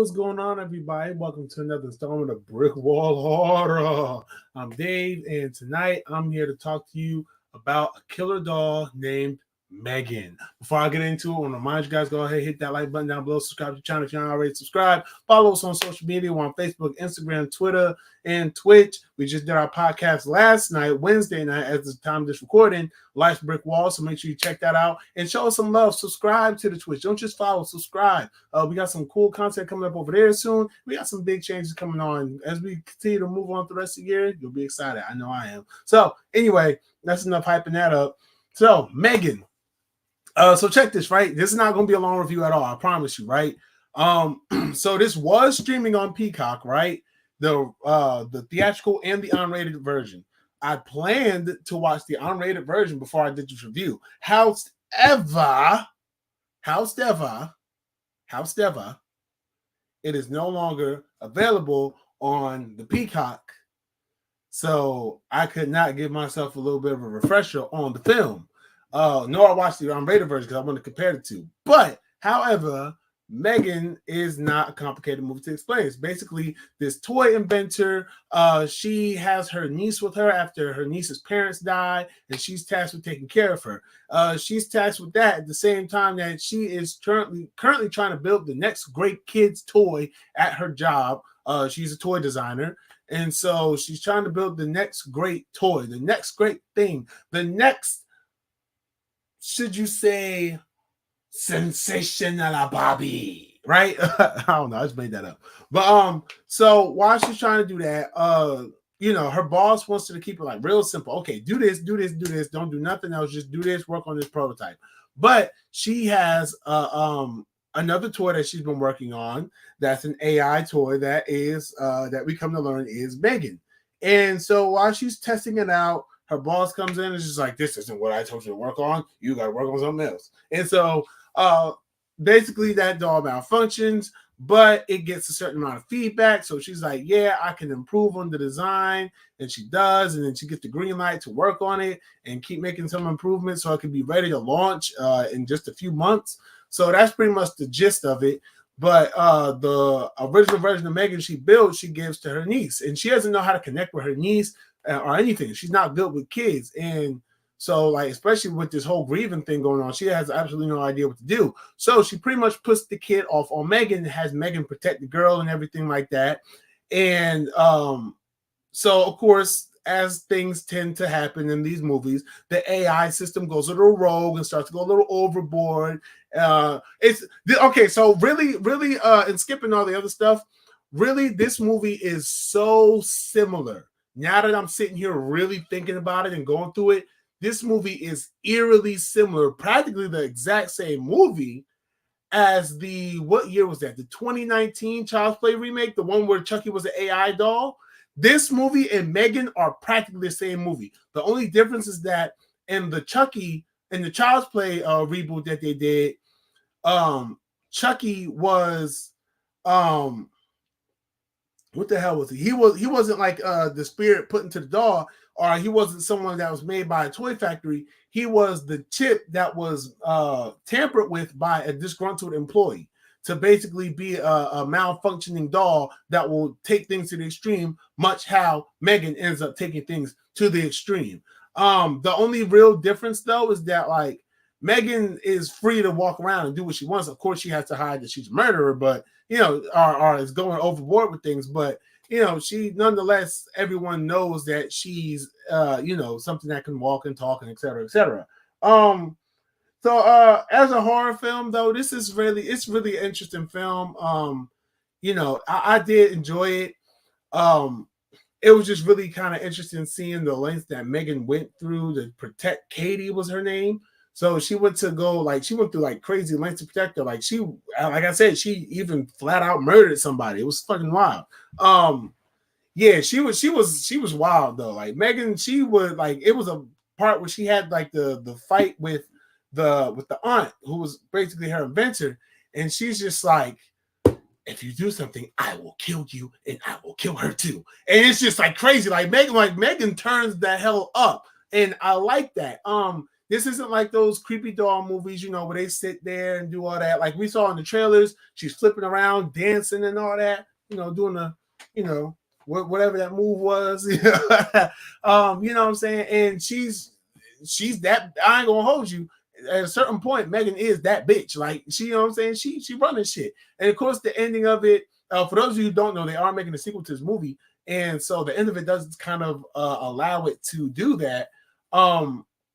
what's going on, everybody? Welcome to another installment of BrickWall Horror. I'm Dave, and tonight I'm here to talk to you about a killer doll named Megan. Before I get into it, I want to remind you guys, go ahead, hit that like button down below, subscribe to the channel if you're not already subscribed. Follow us on social media. We're on Facebook, Instagram, Twitter, and Twitch. We just did our podcast last night, Wednesday night, at the time of this recording, Life's Brick Wall. So make sure you check that out and show us some love. Subscribe to the Twitch. Don't just follow, subscribe. We got some cool content coming up over there soon. We got some big changes coming on. As we continue to move on through the rest of the year, you'll be excited. I know I am. So anyway, that's enough hyping that up. So Megan. So check this, right? This is not going to be a long review at all. I promise you, right? So this was streaming on Peacock, right? The theatrical and the unrated version. I planned to watch the unrated version before I did this review. However, it is no longer available on the Peacock. So I could not give myself a little bit of a refresher on the film. Nor I watched the unrated version because I want to compare the two. But, however, Megan is not a complicated movie to explain. It's basically this toy inventor. She has her niece with her after her niece's parents died, and she's tasked with taking care of her. She's tasked with that at the same time that she is currently trying to build the next great kids toy at her job. She's a toy designer. And so she's trying to build the next great toy, the next great thing, the next, should you say, sensational Bobby, right? I don't know. I just made that up. But so while she's trying to do that, her boss wants her to keep it like real simple. Okay, do this. Don't do nothing else. Just do this. Work on this prototype. But she has another toy that she's been working on. That's an AI toy that is that we come to learn is Megan. And so while she's testing it out, her boss comes in and is just like, this isn't what I told you to work on. You got to work on something else. And so basically that doll malfunctions, but it gets a certain amount of feedback. So she's like, yeah, I can improve on the design. And she does. And then she gets the green light to work on it and keep making some improvements so it can be ready to launch in just a few months. So that's pretty much the gist of it. But the original version of Megan she built, she gives to her niece. And she doesn't know how to connect with her niece or anything. She's not good with kids. And so, like, especially with this whole grieving thing going on, she has absolutely no idea what to do. So she pretty much puts the kid off on Megan and has Megan protect the girl and everything like that. And so, of course, as things tend to happen in these movies, the AI system goes a little rogue and starts to go a little overboard. It's okay. So really, and skipping all the other stuff, really, this movie is so similar. Now that I'm sitting here really thinking about it and going through it, this movie is eerily similar, practically the exact same movie as what year was that? The 2019 Child's Play remake, the one where Chucky was an AI doll. This movie and Megan are practically the same movie. The only difference is that in the Child's Play reboot that they did, Chucky was what the hell was he? He wasn't like the spirit put into the doll, or he wasn't someone that was made by a toy factory. He was the chip that was tampered with by a disgruntled employee to basically be a malfunctioning doll that will take things to the extreme, much how Megan ends up taking things to the extreme. The only real difference though is that like Megan is free to walk around and do what she wants. Of course, she has to hide that she's a murderer, but or is going overboard with things. But she nonetheless, everyone knows that she's something that can walk and talk and et cetera, et cetera. So as a horror film, though, it's really an interesting film. I did enjoy it. It was just really kind of interesting seeing the lengths that Megan went through to protect Katie was her name. So she went through like crazy lengths to protect her. Like I said, she even flat out murdered somebody. It was fucking wild. Yeah, she was wild though. Like Megan, she would like, it was a part where she had like the fight with the aunt who was basically her inventor, and she's just like, if you do something, I will kill you and I will kill her too. And it's just like crazy. Like Megan turns the hell up, and I like that. This isn't like those creepy doll movies, you know, where they sit there and do all that. Like we saw in the trailers, she's flipping around, dancing and all that, you know, doing the, you know, whatever that move was. You know what I'm saying? And she's that, I ain't gonna hold you. At a certain point, Megan is that bitch. Like she, you know what I'm saying? She running shit. And of course, the ending of it, for those of you who don't know, they are making a sequel to this movie. And so the end of it does kind of allow it to do that.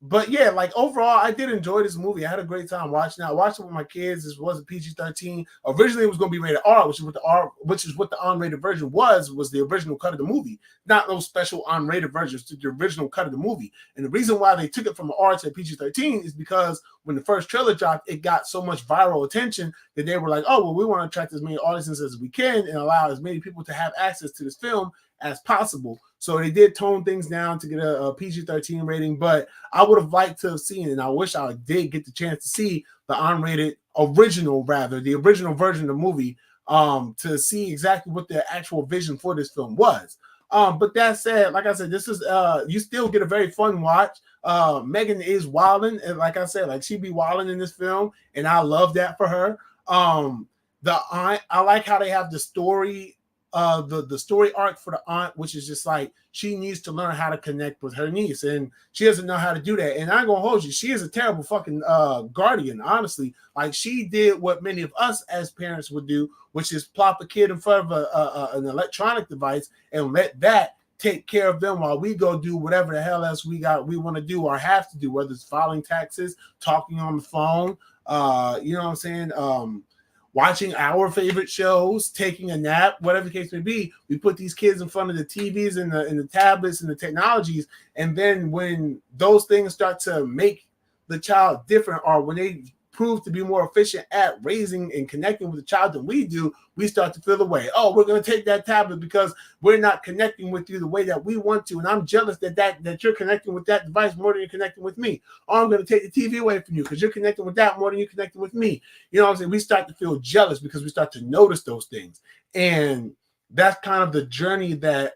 But yeah, like overall, I did enjoy this movie. I had a great time watching it. I watched it with my kids. This wasn't PG-13. Originally, it was going to be rated R, which is what the unrated version was the original cut of the movie. Not those special unrated versions, to the original cut of the movie. And the reason why they took it from an R to a PG-13 is because when the first trailer dropped, it got so much viral attention that they were like, oh, well, we want to attract as many audiences as we can and allow as many people to have access to this film as possible. So they did tone things down to get a PG-13 rating, but I would have liked to have seen, and I wish I did get the chance to see the unrated the original version of the movie, to see exactly what the actual vision for this film was. But that said, like I said, this is you still get a very fun watch. Megan is wilding, and like I said, like she be wilding in this film, and I love that for her. I like how they have the story. The story arc for the aunt, which is just like she needs to learn how to connect with her niece, and she doesn't know how to do that. And I'm gonna hold you, she is a terrible fucking guardian, honestly. Like she did what many of us as parents would do, which is plop a kid in front of an electronic device and let that take care of them while we go do whatever the hell else we want to do or have to do, whether it's filing taxes, talking on the phone, you know what I'm saying, watching our favorite shows, taking a nap, whatever the case may be. We put these kids in front of the TVs and the tablets and the technologies, and then when those things start to make the child different, or when they prove to be more efficient at raising and connecting with the child than we do, we start to feel the way. Oh, we're going to take that tablet because we're not connecting with you the way that we want to, and I'm jealous that you're connecting with that device more than you're connecting with me. Or I'm going to take the TV away from you because you're connecting with that more than you're connecting with me. You know what I'm saying? We start to feel jealous because we start to notice those things, and that's kind of the journey that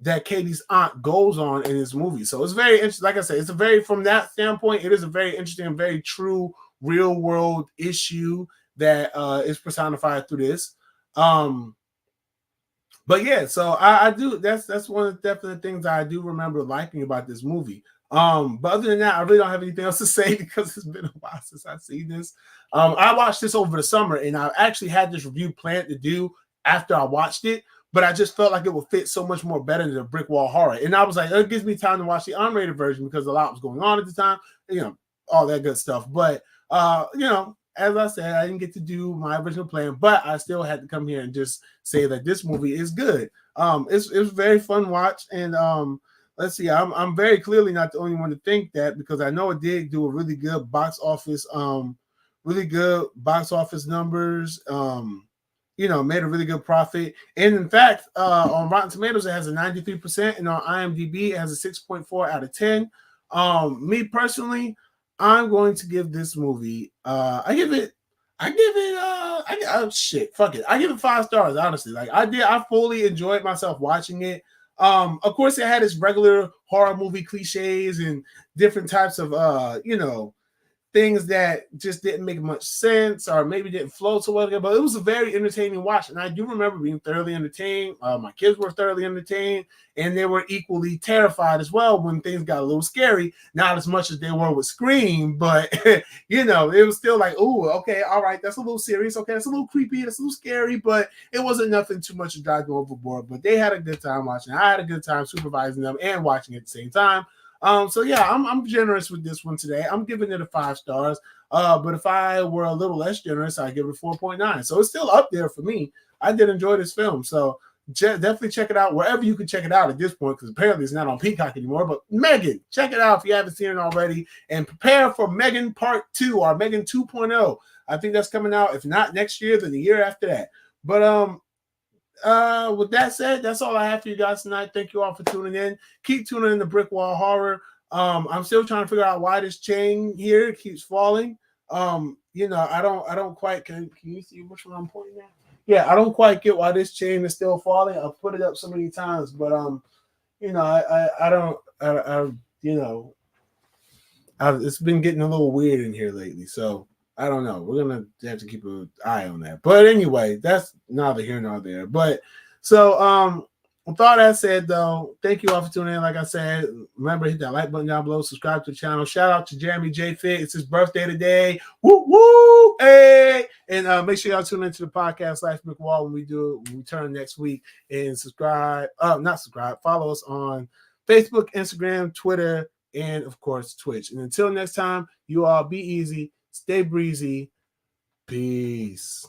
that Katie's aunt goes on in this movie. So it's very interesting. Like I said, from that standpoint, it is a very interesting and very true real world issue that is personified through this. But yeah, so I do, that's one of the definite things I do remember liking about this movie. But other than that, I really don't have anything else to say because it's been a while since I've seen this. I watched this over the summer, and I actually had this review planned to do after I watched it, but I just felt like it would fit so much more better than the BrickWall horror. And I was like, it gives me time to watch the unrated version because a lot was going on at the time, you know, all that good stuff. But, you know, as I said, I didn't get to do my original plan, but I still had to come here and just say that this movie is good. It was very fun watch. And let's see, I'm very clearly not the only one to think that, because I know it did do a really good box office numbers. You know, made a really good profit. And in fact, on Rotten Tomatoes, it has a 93%, and on IMDb, it has a 6.4 out of 10. Me personally, I'm going to give this movie, I give it 5 stars, honestly. Like I fully enjoyed myself watching it. Of course, it had its regular horror movie cliches and different types of, you know, things that just didn't make much sense or maybe didn't flow so well together, but it was a very entertaining watch. And I do remember being thoroughly entertained. My kids were thoroughly entertained, and they were equally terrified as well when things got a little scary. Not as much as they were with Scream, but you know, it was still like, oh, okay, all right, that's a little serious. Okay, that's a little creepy, that's a little scary, but it wasn't nothing too much to drive them overboard. But they had a good time watching. I had a good time supervising them and watching at the same time. So yeah, I'm generous with this one today. I'm giving it a 5 stars. But if I were a little less generous, I'd give it a 4.9. So it's still up there for me. I did enjoy this film. So definitely check it out wherever you can check it out at this point, because apparently it's not on Peacock anymore. But Megan, check it out if you haven't seen it already, and prepare for Megan Part 2 or Megan 2.0. I think that's coming out, if not next year, then the year after that. But with that said, that's all I have for you guys tonight. Thank you all for tuning in. Keep tuning in to BrickWall Horror. I'm still trying to figure out why this chain here keeps falling. You know, I don't quite, can you see which one I'm pointing at? Yeah, I don't quite get why this chain is still falling. I've put it up so many times, but you know, I don't, you know, It's been getting a little weird in here lately, so I don't know. We're gonna have to keep an eye on that. But anyway, that's neither here nor there. But so with all that said, though, thank you all for tuning in. Like I said, remember, hit that like button down below, subscribe to the channel. Shout out to Jeremy J Fit. It's his birthday today. Woo woo! Hey! And make sure y'all tune into the podcast BrickWall when we return next week. And follow us on Facebook, Instagram, Twitter, and of course Twitch. And until next time, you all be easy, stay breezy. Peace.